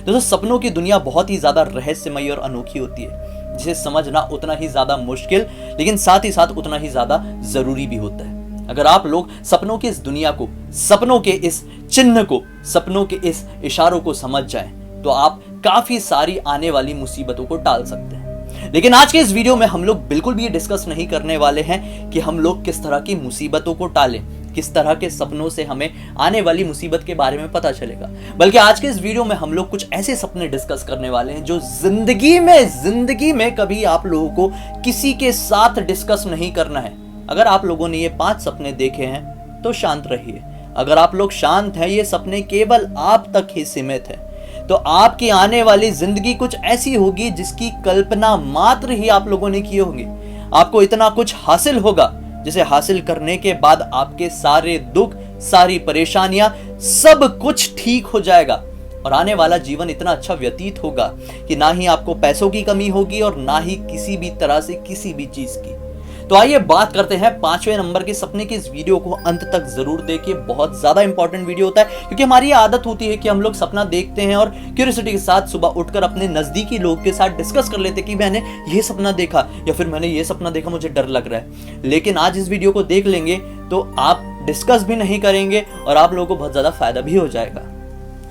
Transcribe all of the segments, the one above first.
दोस्तों सपनों की दुनिया बहुत ही ज्यादा रहस्यमयी और अनोखी होती है, जिसे समझना उतना ही ज्यादा मुश्किल लेकिन साथ ही साथ उतना ही ज्यादा जरूरी भी होता है। अगर आप लोग सपनों की इस दुनिया को, सपनों के इस चिन्ह को, सपनों के इस इशारों को समझ जाएं तो आप काफी सारी आने वाली मुसीबतों को टाल सकते हैं। लेकिन आज के इस वीडियो में हम लोग बिल्कुल भी ये डिस्कस नहीं करने वाले हैं कि हम लोग किस तरह की मुसीबतों को टालें, किस तरह के सपनों से हमें आने वाली मुसीबत के बारे में पता चलेगा, बल्कि आज के इस वीडियो में हम लोग कुछ ऐसे सपने डिस्कस करने वाले हैं जो जिंदगी में कभी आप लोगों को किसी के साथ डिस्कस नहीं करना है। अगर आप लोगों ने ये 5 सपने देखे हैं तो शांत रहिए। अगर आप लोग शांत हैं, ये सपने केवल आप तक ही सीमित हैं, तो आपकी आने वाली जिंदगी कुछ ऐसी होगी जिसकी कल्पना मात्र ही आप लोगों ने किए होंगे। आपको इतना कुछ हासिल होगा जिसे हासिल करने के बाद आपके सारे दुख, सारी परेशानियां, सब कुछ ठीक हो जाएगा और आने वाला जीवन इतना अच्छा व्यतीत होगा कि ना ही आपको पैसों की कमी होगी और ना ही किसी भी तरह से किसी भी चीज की। तो आइए बात करते हैं 5वें नंबर के सपने की। इस वीडियो को अंत तक जरूर देखिए, बहुत ज्यादा इंपॉर्टेंट वीडियो होता है, क्योंकि हमारी आदत होती है कि हम लोग सपना देखते हैं और क्यूरियोसिटी के साथ सुबह उठकर अपने नजदीकी लोग के साथ डिस्कस कर लेते हैं कि मैंने ये सपना देखा या फिर मैंने ये सपना देखा, मुझे डर लग रहा है। लेकिन आज इस वीडियो को देख लेंगे तो आप डिस्कस भी नहीं करेंगे और आप लोगों को बहुत ज्यादा फायदा भी हो जाएगा।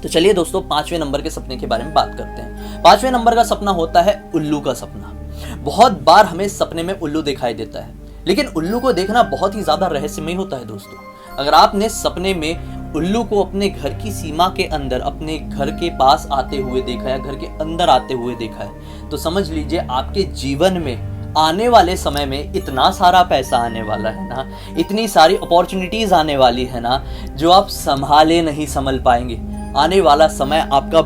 तो चलिए दोस्तों 5वें नंबर के सपने के बारे में बात करते हैं। 5वें नंबर का सपना होता है उल्लू का सपना। बहुत बार हमें सपने में उल्लू दिखाई देता है, लेकिन उल्लू को देखना बहुत ही ज्यादा रहस्यमय होता है दोस्तों। अगर आपने सपने में उल्लू को अपने घर की सीमा के अंदर, अपने घर के पास आते हुए देखा है, घर के अंदर आते हुए देखा है, तो समझ लीजिए आपके जीवन में आने वाले समय में इतना सारा पैसा आने वाला है ना, इतनी सारी अपॉर्चुनिटीज आने वाली है ना, जो आप संभाले नहीं संभल पाएंगे। आने वाला समय आपका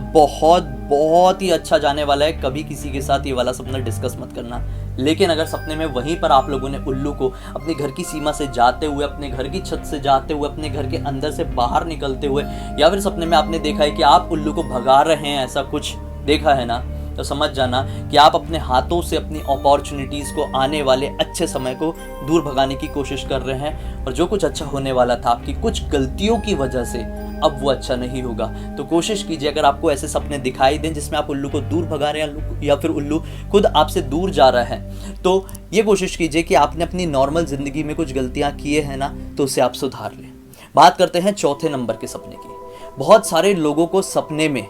बहुत ही अच्छा जाने वाला है। कभी किसी के साथ ये वाला सपना डिस्कस मत करना। लेकिन अगर सपने में वहीं पर आप लोगों ने उल्लू को अपने घर की सीमा से जाते हुए, अपने घर की छत से जाते हुए, अपने घर के अंदर से बाहर निकलते हुए, या फिर सपने में आपने देखा है कि आप उल्लू को भगा रहे हैं, ऐसा कुछ देखा है ना, तो समझ जाना कि आप अपने हाथों से अपनी अपॉर्चुनिटीज को, आने वाले अच्छे समय को दूर भगाने की कोशिश कर रहे हैं। और जो कुछ अच्छा होने वाला था आपकी कुछ गलतियों की वजह से, अब वो अच्छा नहीं होगा। तो कोशिश कीजिए, अगर आपको ऐसे सपने दिखाई दें जिसमें आप उल्लू को दूर भगा रहे हैं या फिर उल्लू खुद आपसे दूर जा रहा है, तो ये कोशिश कीजिए कि आपने अपनी नॉर्मल जिंदगी में कुछ गलतियां किए हैं ना, तो उसे आप सुधार लें। बात करते हैं 4थे नंबर के सपने की। बहुत सारे लोगों को सपने में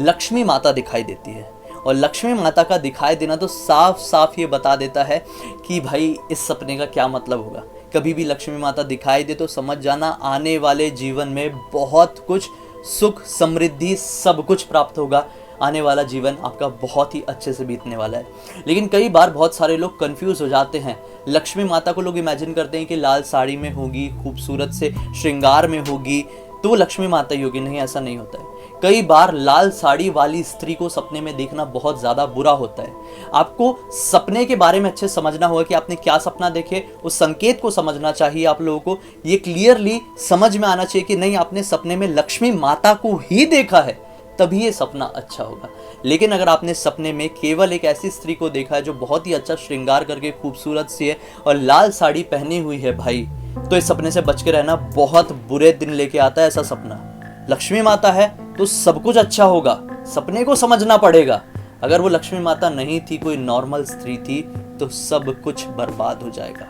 लक्ष्मी माता दिखाई देती है, और लक्ष्मी माता का दिखाई देना तो साफ साफ ये बता देता है कि भाई इस सपने का क्या मतलब होगा। कभी भी लक्ष्मी माता दिखाई दे तो समझ जाना आने वाले जीवन में बहुत कुछ सुख, समृद्धि, सब कुछ प्राप्त होगा। आने वाला जीवन आपका बहुत ही अच्छे से बीतने वाला है। लेकिन कई बार बहुत सारे लोग कंफ्यूज हो जाते हैं। लक्ष्मी माता को लोग इमेजिन करते हैं कि लाल साड़ी में होगी, खूबसूरत से श्रृंगार में होगी, तो वो लक्ष्मी माता ही होगी। नहीं, ऐसा नहीं होता है। कई बार लाल साड़ी वाली स्त्री को सपने में देखना बहुत ज्यादा बुरा होता है। आपको सपने के बारे में अच्छे समझना होगा कि आपने क्या सपना देखे, उस संकेत को समझना चाहिए। आप लोगों को ये क्लियरली समझ में आना चाहिए कि नहीं, आपने सपने में लक्ष्मी माता को ही देखा है, तभी ये सपना अच्छा होगा। लेकिन अगर आपने सपने में केवल एक ऐसी स्त्री को देखा है जो बहुत ही अच्छा श्रृंगार करके खूबसूरत सी है और लाल साड़ी पहनी हुई है भाई, तो इस सपने से बच के रहना। बहुत बुरे दिन लेके आता है ऐसा सपना। लक्ष्मी माता है तो सब कुछ अच्छा होगा, सपने को समझना पड़ेगा। अगर वो लक्ष्मी माता नहीं थी, कोई नॉर्मल स्त्री थी, तो सब कुछ बर्बाद हो जाएगा।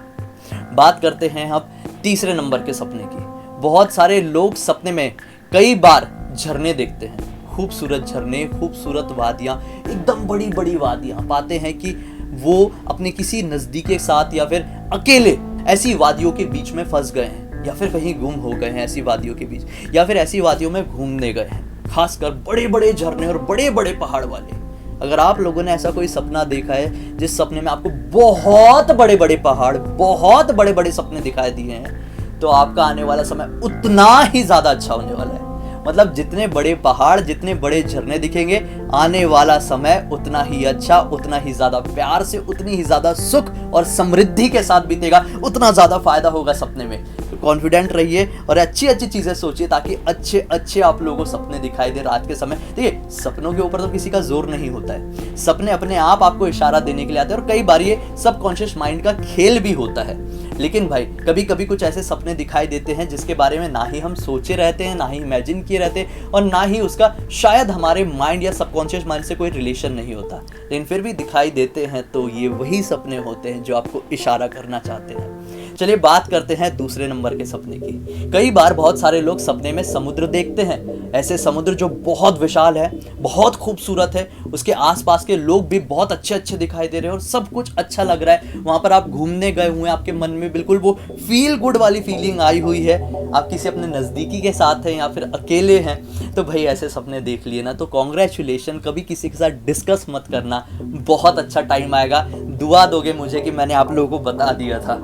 बात करते हैं अब 3रे नंबर के सपने की। बहुत सारे लोग सपने में कई बार झरने देखते हैं, खूबसूरत झरने, खूबसूरत वादियां, एकदम बड़ी बड़ी वादियां। पाते हैं कि वो अपने किसी नजदीक के साथ या फिर अकेले ऐसी वादियों के बीच में फंस गए हैं, या फिर कहीं गुम हो गए हैं ऐसी वादियों के बीच, या फिर ऐसी वादियों में घूमने गए हैं। खासकर बड़े बड़े झरने और बड़े बड़े पहाड़ वाले। अगर आप लोगों ने ऐसा कोई सपना देखा है जिस सपने में आपको बहुत बड़े बड़े पहाड़, बहुत बड़े बड़े सपने दिखाई दिए हैं, तो आपका आने वाला समय उतना ही ज्यादा अच्छा होने वाला है। मतलब जितने बड़े पहाड़, जितने बड़े झरने दिखेंगे, आने वाला समय उतना ही अच्छा, उतना ही ज्यादा प्यार से, उतनी ही ज्यादा सुख और समृद्धि के साथ बीतेगा, उतना ज्यादा फायदा होगा सपने में। तो कॉन्फिडेंट रहिए और अच्छी अच्छी चीजें सोचिए ताकि अच्छे अच्छे आप लोगों को सपने दिखाई दे रात के समय। देखिए, सपनों के ऊपर तो किसी का जोर नहीं होता है, सपने अपने आप आपको इशारा देने के लिए आते हैं और कई बार ये सबकॉन्शियस माइंड का खेल भी होता है। लेकिन भाई कभी कभी कुछ ऐसे सपने दिखाई देते हैं जिसके बारे में ना ही हम सोचे रहते हैं, ना ही इमेजिन किए रहते हैं, और ना ही उसका शायद हमारे माइंड या सबकॉन्शियस माइंड से कोई रिलेशन नहीं होता, लेकिन फिर भी दिखाई देते हैं। तो ये वही सपने होते हैं जो आपको इशारा करना चाहते हैं। चलिए बात करते हैं दूसरे नंबर के सपने की। कई बार बहुत सारे लोग सपने में समुद्र देखते हैं, ऐसे समुद्र जो बहुत विशाल है, बहुत खूबसूरत है, उसके आसपास के लोग भी बहुत अच्छे अच्छे दिखाई दे रहे हैं और सब कुछ अच्छा लग रहा है। वहां पर आप घूमने गए हुए हैं, आपके मन में बिल्कुल वो फील गुड वाली फीलिंग आई हुई है, आप किसी अपने नज़दीकी के साथ हैं या फिर अकेले हैं, तो भाई ऐसे सपने देख लिए ना तो कॉन्ग्रेचुलेशन, कभी किसी के साथ डिस्कस मत करना, बहुत अच्छा टाइम आएगा, दुआ दोगे मुझे कि मैंने आप लोगों को बता दिया था।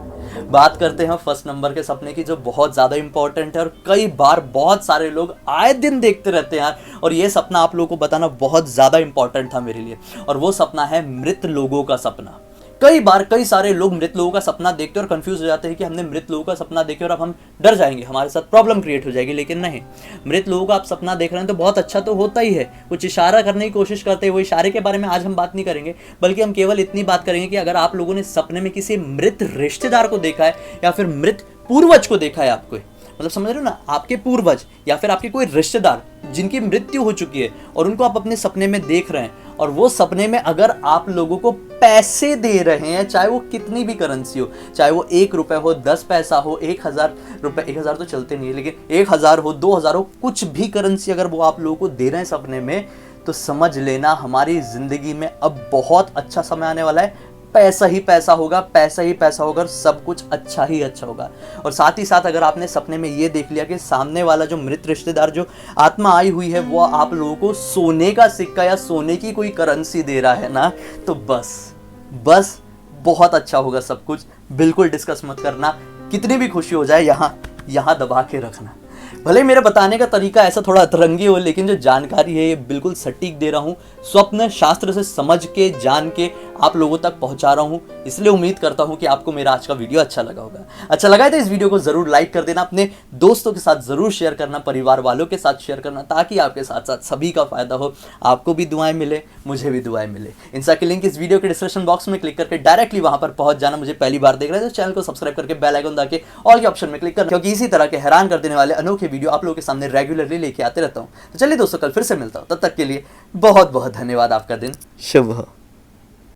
बात करते हैं फर्स्ट नंबर के सपने की, जो बहुत ज़्यादा इंपॉर्टेंट है और कई बार बहुत सारे लोग आए दिन देखते रहते हैं यार, और ये सपना आप लोगों को बताना बहुत ज़्यादा इंपॉर्टेंट था मेरे लिए, और वो सपना है मृत लोगों का सपना। कई बार कई सारे लोग मृत लोगों का सपना देखते हैं और कंफ्यूज हो जाते हैं कि हमने मृत लोगों का सपना देखे और अब हम डर जाएंगे, हमारे साथ प्रॉब्लम क्रिएट हो जाएगी, लेकिन नहीं, मृत लोगों का आप सपना देख रहे हैं तो बहुत अच्छा तो होता ही है, कुछ इशारा करने की कोशिश करते हैं। वो इशारे के बारे में आज हम बात नहीं करेंगे, बल्कि हम केवल इतनी बात करेंगे कि अगर आप लोगों ने सपने में किसी मृत रिश्तेदार को देखा है या फिर मृत पूर्वज को देखा है, आपको मतलब समझ रहे हो ना, आपके पूर्वज या फिर आपके कोई रिश्तेदार जिनकी मृत्यु हो चुकी है और उनको आप अपने सपने में देख रहे हैं, और वो सपने में अगर आप लोगों को पैसे दे रहे हैं, चाहे वो कितनी भी करेंसी हो, चाहे वो 1 रुपए हो, 10 पैसा हो, 1000 रुपए, 1000 तो चलते नहीं है, लेकिन 1000 हो, 2000 हो, कुछ भी करेंसी अगर वो आप लोगों को दे रहे हैं सपने में, तो समझ लेना हमारी जिंदगी में अब बहुत अच्छा समय आने वाला है। पैसा ही पैसा होगा, पैसा ही पैसा होगा, सब कुछ अच्छा ही अच्छा होगा। और साथ ही साथ अगर आपने सपने में ये देख लिया कि सामने वाला जो मृत रिश्तेदार, जो आत्मा आई हुई है, वो आप लोगों को सोने का सिक्का या सोने की कोई करेंसी दे रहा है ना, तो बस बहुत अच्छा होगा सब कुछ। बिल्कुल डिस्कस मत करना, कितनी भी खुशी हो जाए यहाँ दबा के रखना। भले मेरे बताने का तरीका ऐसा थोड़ा अतरंगी हो, लेकिन जो जानकारी है ये बिल्कुल सटीक दे रहा हूँ, स्वप्न शास्त्र से समझ के जान के आप लोगों तक पहुंचा रहा हूँ। इसलिए उम्मीद करता हूँ कि आपको मेरा आज का वीडियो अच्छा लगा होगा। अच्छा लगा है तो इस वीडियो को जरूर लाइक कर देना, अपने दोस्तों के साथ जरूर शेयर करना, परिवार वालों के साथ शेयर करना, ताकि आपके साथ साथ सभी का फायदा हो, आपको भी दुआएं मिले, मुझे भी दुआएं मिले। इंस्टा की लिंक इस वीडियो के डिस्क्रिप्शन बॉक्स में क्लिक करके डायरेक्टली वहां पर पहुंच जाना। मुझे पहली बार देख रहे हैं तो चैनल को सब्सक्राइब करके बेल आइकन दबा के ऑल के ऑप्शन में क्लिक करना, क्योंकि इसी तरह के हैरान कर देने वाले अनोखे वीडियो आप लोगों के सामने रेगुलरली लेके आते रहता हूँ। तो चलिए दोस्तों, कल फिर से मिलता हूँ, तब तक के लिए बहुत बहुत धन्यवाद। आपका दिन शुभ हो।